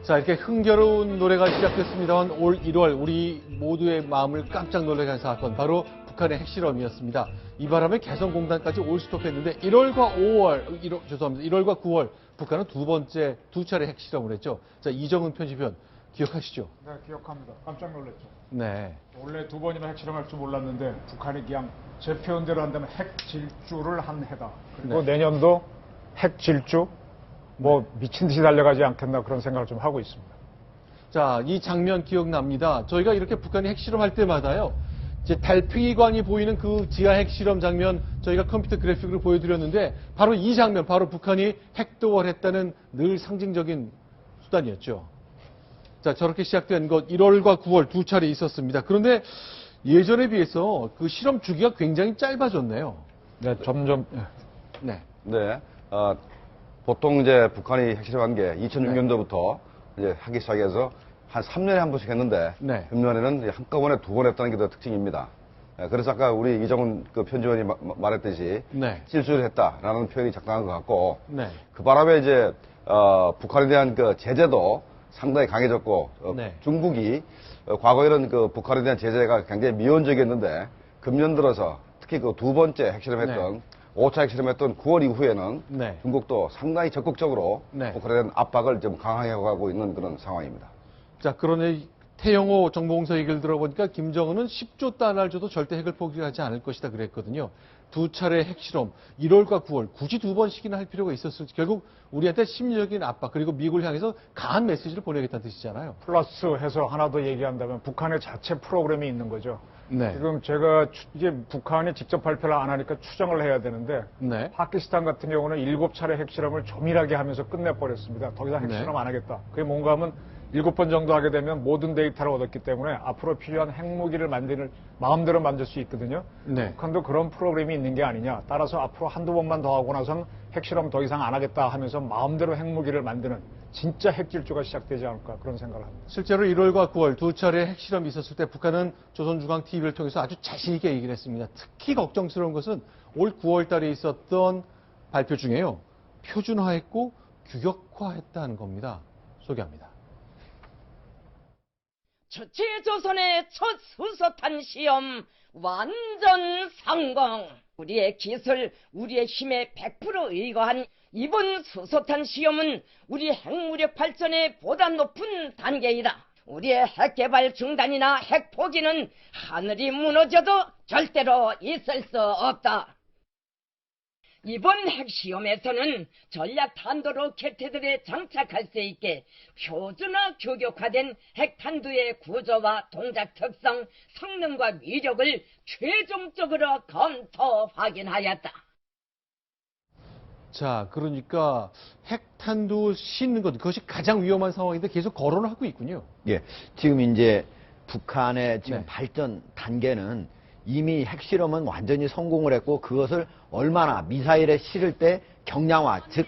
자, 이렇게 흥겨로운 노래가 시작됐습니다만 올 1월 우리 모두의 마음을 깜짝 놀라게 한 사건, 바로 북한의 핵실험이었습니다. 이 바람에 개성공단까지 올스톱했는데 1월과 9월 북한은 두 차례 핵실험을 했죠. 자, 이정은 편집위원 기억하시죠? 네, 기억합니다. 깜짝 놀랐죠. 네. 원래 2번이나 핵실험할 줄 몰랐는데 북한이 그냥 제 표현대로 한다면 핵질주를 한 해다. 그리고 내년도 핵질주 미친 듯이 달려가지 않겠나 그런 생각을 좀 하고 있습니다. 자, 이 장면 기억납니다. 저희가 이렇게 북한이 핵실험할 때마다요, 이제 달팽이관이 보이는 그 지하 핵실험 장면 저희가 컴퓨터 그래픽으로 보여드렸는데, 바로 이 장면, 바로 북한이 핵도발했다는 늘 상징적인 수단이었죠. 자, 저렇게 시작된 것 1월과 9월 두 차례 있었습니다. 그런데 예전에 비해서 그 실험 주기가 굉장히 짧아졌네요. 네, 점점. 네. 네. 보통 이제 북한이 핵실험한 게 2006년도부터 이제 하기 시작해서 한 3년에 한 번씩 했는데, 네. 금년에는 한꺼번에 2번 했다는 게 더 특징입니다. 그래서 아까 우리 이정훈 그 편집원이 말했듯이 네. 실수를 했다라는 표현이 적당한 것 같고, 네. 그 바람에 이제 북한에 대한 그 제재도 상당히 강해졌고, 네. 중국이 과거에는 그 북한에 대한 제재가 굉장히 미온적이었는데, 금년 들어서 특히 그 두 번째 핵실험했던 네. 5차 핵실험했던 9월 이후에는 네. 중국도 상당히 적극적으로 네. 북한에 대한 압박을 좀 강하게 하고 있는 그런 상황입니다. 자, 그러네 태영호 정보공사 얘기를 들어보니까 김정은은 10조 달러를 줘도 절대 핵을 포기하지 않을 것이다 그랬거든요. 두 차례 핵실험, 1월과 9월, 굳이 두 번씩이나 할 필요가 있었을지, 결국 우리한테 심리적인 압박, 그리고 미국을 향해서 강한 메시지를 보내겠다는 뜻이잖아요. 플러스 해서 하나 더 얘기한다면 북한의 자체 프로그램이 있는 거죠. 네. 지금 제가 이제 북한이 직접 발표를 안 하니까 추정을 해야 되는데, 네. 파키스탄 같은 경우는 7차례 핵실험을 조밀하게 하면서 끝내버렸습니다. 더 이상 핵실험 네. 안 하겠다. 그게 뭔가 하면 7번 정도 하게 되면 모든 데이터를 얻었기 때문에 앞으로 필요한 핵무기를 마음대로 만들 수 있거든요. 네. 북한도 그런 프로그램이 있는 게 아니냐. 따라서 앞으로 한두 번만 더 하고 나선 핵실험 더 이상 안 하겠다 하면서 마음대로 핵무기를 만드는 진짜 핵질주가 시작되지 않을까 그런 생각을 합니다. 실제로 1월과 9월 두 차례 핵실험이 있었을 때 북한은 조선중앙TV를 통해서 아주 자신있게 얘기를 했습니다. 특히 걱정스러운 것은 올 9월 달에 있었던 발표 중에요, 표준화했고 규격화했다는 겁니다. 소개합니다. 조선의 첫 수소탄 시험 완전 성공. 우리의 기술, 우리의 힘에 100% 의거한 이번 수소탄 시험은 우리 핵무력 발전의 보다 높은 단계이다. 우리의 핵개발 중단이나 핵 포기는 하늘이 무너져도 절대로 있을 수 없다. 이번 핵시험에서는 전략탄도 로켓들에 장착할 수 있게 표준화 규격화된 핵탄두의 구조와 동작 특성, 성능과 위력을 최종적으로 검토 확인하였다. 자, 그러니까 핵탄두 싣는 것, 그것이 가장 위험한 상황인데 계속 거론을 하고 있군요. 예, 지금 이제 북한의 지금 네. 발전 단계는 이미 핵실험은 완전히 성공을 했고, 그것을 얼마나 미사일에 실을 때 경량화, 즉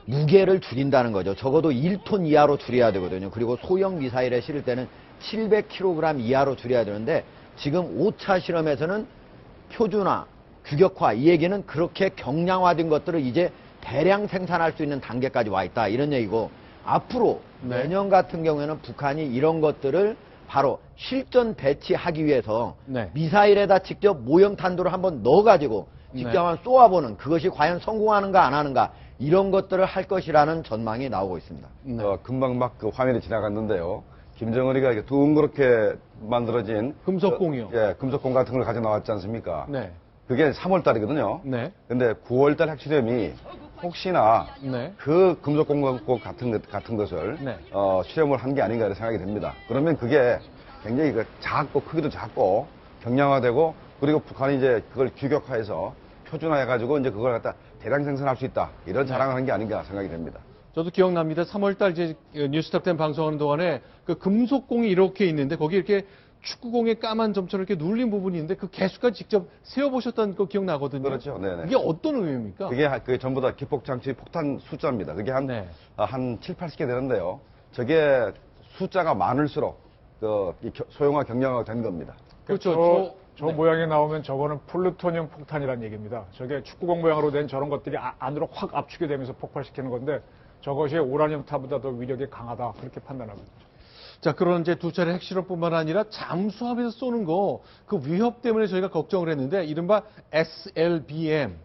무게를 줄인다는 거죠. 적어도 1톤 이하로 줄여야 되거든요. 그리고 소형 미사일에 실을 때는 700kg 이하로 줄여야 되는데, 지금 5차 실험에서는 표준화, 규격화, 이 얘기는 그렇게 경량화된 것들을 이제 대량 생산할 수 있는 단계까지 와 있다, 이런 얘기고, 앞으로 네. 내년 같은 경우에는 북한이 이런 것들을 바로 실전 배치하기 위해서 네. 미사일에다 직접 모형 탄두를 한번 넣어가지고 직접 네. 한번 쏘아보는, 그것이 과연 성공하는가 안 하는가, 이런 것들을 할 것이라는 전망이 나오고 있습니다. 네. 금방 막 그 화면이 지나갔는데요. 김정은이가 이렇게 둥그렇게 만들어진 금속공이요. 금속공 같은 걸 가져 나왔지 않습니까? 네. 그게 3월 달이거든요. 네. 근데 9월 달 핵실험이 혹시나 네. 그 금속공 같은 것을 네. 실험을 한 게 아닌가 이런 생각이 듭니다. 그러면 그게 굉장히 작고 크기도 작고 경량화되고, 그리고 북한이 이제 그걸 규격화해서 표준화해가지고 이제 그걸 갖다 대량 생산할 수 있다, 이런 자랑을 한 게 아닌가 생각이 됩니다. 저도 기억납니다. 3월달 이제 뉴스탑10 방송하는 동안에 그 금속공이 이렇게 있는데, 거기 이렇게 축구공의 까만 점처럼 이렇게 눌린 부분이 있는데, 그 개수까지 직접 세어보셨던 거 기억나거든요. 그렇죠. 네네. 이게 어떤 의미입니까? 그게 전부 다 기폭장치 폭탄 숫자입니다. 그게 네. 한 7, 80개 되는데요. 저게 숫자가 많을수록 소형화 경량화가 된 겁니다. 그렇죠. 저 네. 모양이 나오면 저거는 플루토늄 폭탄이라는 얘기입니다. 저게 축구공 모양으로 된 저런 것들이 안으로 확 압축이 되면서 폭발시키는 건데, 저것이 우라늄탑보다 더 위력이 강하다 그렇게 판단합니다. 자, 그런 이제 두 차례 핵실험뿐만 아니라 잠수함에서 쏘는 거 그 위협 때문에 저희가 걱정을 했는데 이른바 SLBM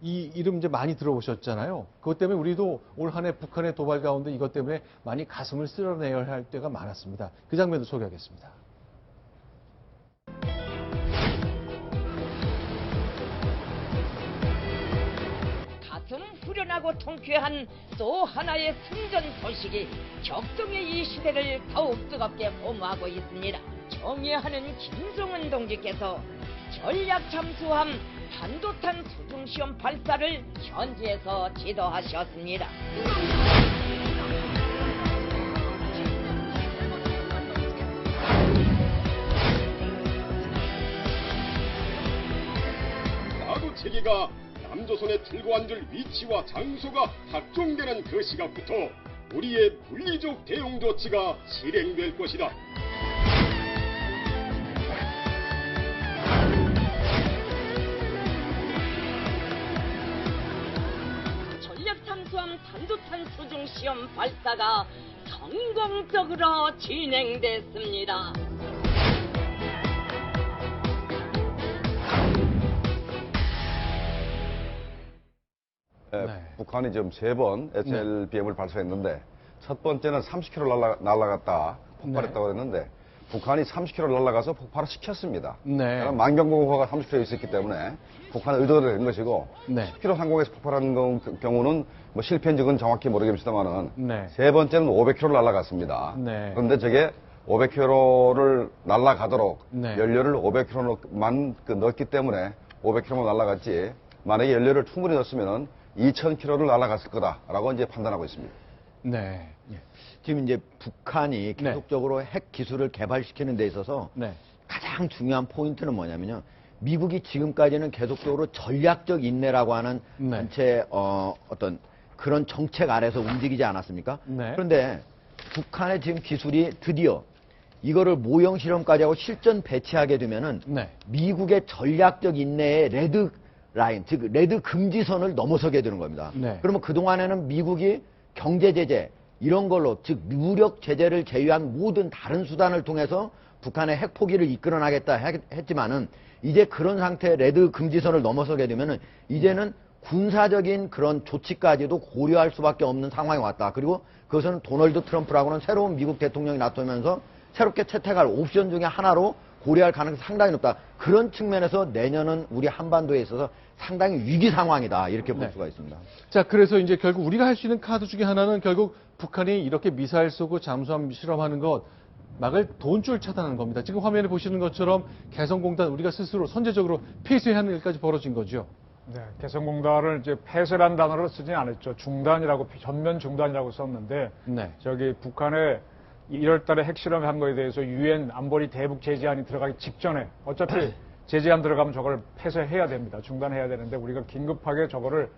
이 이름 이제 많이 들어보셨잖아요. 그것 때문에 우리도 올 한 해 북한의 도발 가운데 이것 때문에 많이 가슴을 쓸어내야 할 때가 많았습니다. 그 장면도 소개하겠습니다. 가슴 후련하고 통쾌한 또 하나의 승전 소식이 격동의 이 시대를 더욱 뜨겁게 호모하고 있습니다. 정예하는 김종은 동지께서 전략 잠수함 단도탄 수중시험 발사를 현지에서 지도하셨습니다. 나도 체계가 남조선에 들고 앉을 위치와 장소가 확정되는 그 시각부터 우리의 물리적 대응 조치가 실행될 것이다. 전략 잠수함 단도탄 수중 시험 발사가 성공적으로 진행됐습니다. 예, 네. 북한이 지금 3번 SLBM을 발사했는데 첫 번째는 30km 날아갔다 폭발했다고 했는데 북한이 30km 날아가서 폭발을 시켰습니다. 네. 만경공호가 30km 있었기 때문에 북한의 의도가 된 것이고 네. 10km 상공에서 폭발한 경우는 뭐 실패인 적은 정확히 모르겠습니다만은 네. 세 번째는 500km 날아갔습니다. 네. 그런데 저게 500km를 날아가도록 네. 연료를 500km만 넣었기 때문에 500km만 날아갔지 만약에 연료를 충분히 넣었으면 2000km를 날아갔을 거다라고 이제 판단하고 있습니다. 네. 지금 이제 북한이 계속적으로 핵 기술을 개발시키는 데 있어서 네. 가장 중요한 포인트는 뭐냐면요. 미국이 지금까지는 계속적으로 전략적 인내라고 하는 네. 전체 어떤 그런 정책 아래서 움직이지 않았습니까? 네. 그런데 북한의 지금 기술이 드디어 이거를 모형 실험까지 하고 실전 배치하게 되면은 네. 미국의 전략적 인내의 레드 라인, 즉 레드 금지선을 넘어서게 되는 겁니다. 네. 그러면 그동안에는 미국이 경제 제재 이런 걸로 즉 무력 제재를 제외한 모든 다른 수단을 통해서 북한의 핵 포기를 이끌어 나겠다 했지만은 이제 그런 상태의 레드 금지선을 넘어서게 되면은 이제는 군사적인 그런 조치까지도 고려할 수밖에 없는 상황이 왔다. 그리고 그것은 도널드 트럼프라고는 새로운 미국 대통령이 나타나면서 새롭게 채택할 옵션 중에 하나로 고려할 가능성이 상당히 높다. 그런 측면에서 내년은 우리 한반도에 있어서 상당히 위기 상황이다. 이렇게 볼 네. 수가 있습니다. 자, 그래서 이제 결국 우리가 할 수 있는 카드 중에 하나는 결국 북한이 이렇게 미사일 쏘고 잠수함 실험하는 것 막을 돈줄 차단하는 겁니다. 지금 화면에 보시는 것처럼 개성공단 우리가 스스로 선제적으로 폐쇄하는 일까지 벌어진 거죠. 네, 개성공단을 이제 폐쇄란 단어를 쓰진 않았죠. 중단이라고 전면 중단이라고 썼는데 네. 저기 북한의 1월 달에 핵실험을 한 거에 대해서 유엔 안보리 대북 제재안이 들어가기 직전에 어차피 제재안 들어가면 저걸 폐쇄해야 됩니다. 중단해야 되는데 우리가 긴급하게 저거를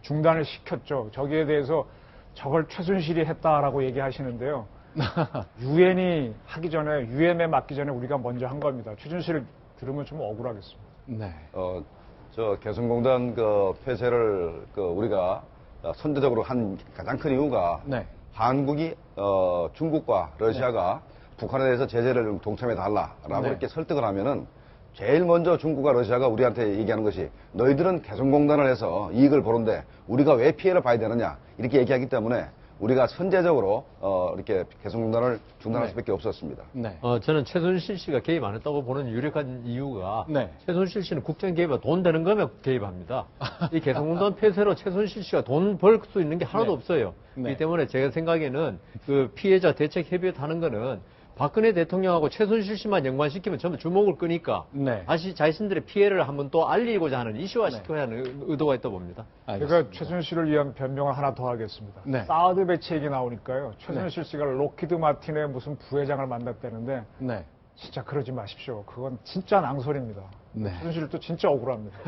중단을 시켰죠. 저기에 대해서 저걸 최순실이 했다라고 얘기하시는데요. 유엔이 하기 전에 유엔에 맡기 전에 우리가 먼저 한 겁니다. 최순실 들으면 좀 억울하겠습니다. 네. 저 개성공단 그 폐쇄를 우리가 선제적으로 한 가장 큰 이유가 네. 한국이 중국과 러시아가 북한에 대해서 제재를 좀 동참해 달라라고 네. 이렇게 설득을 하면은 제일 먼저 중국과 러시아가 우리한테 얘기하는 것이 너희들은 개성공단을 해서 이익을 보는데 우리가 왜 피해를 봐야 되느냐 이렇게 얘기하기 때문에 우리가 선제적으로 이렇게 개성공단을 중단할 네. 수밖에 없었습니다. 네. 저는 최순실 씨가 개입 안 했다고 보는 유력한 이유가 네. 최순실 씨는 국정 개입과 돈 되는 거면 개입합니다. 이 개성공단 폐쇄로 최순실 씨가 돈 벌 수 있는 게 하나도 네. 없어요. 네. 그렇기 때문에 제가 생각에는 그 피해자 대책 협의회 하는 거는 박근혜 대통령하고 최순실 씨만 연관시키면 전부 주목을 끄니까 네. 다시 자신들의 피해를 한번 또 알리고자 하는 이슈화 시켜야 하는 의도가 있다고 봅니다. 제가 최순실을 위한 변명을 하나 더 하겠습니다. 네. 사드 배치 얘기 나오니까요. 최순실 씨가 로키드 마틴의 무슨 부회장을 만났다는데 네. 진짜 그러지 마십시오. 그건 진짜 낭설입니다. 네. 최순실도 진짜 억울합니다.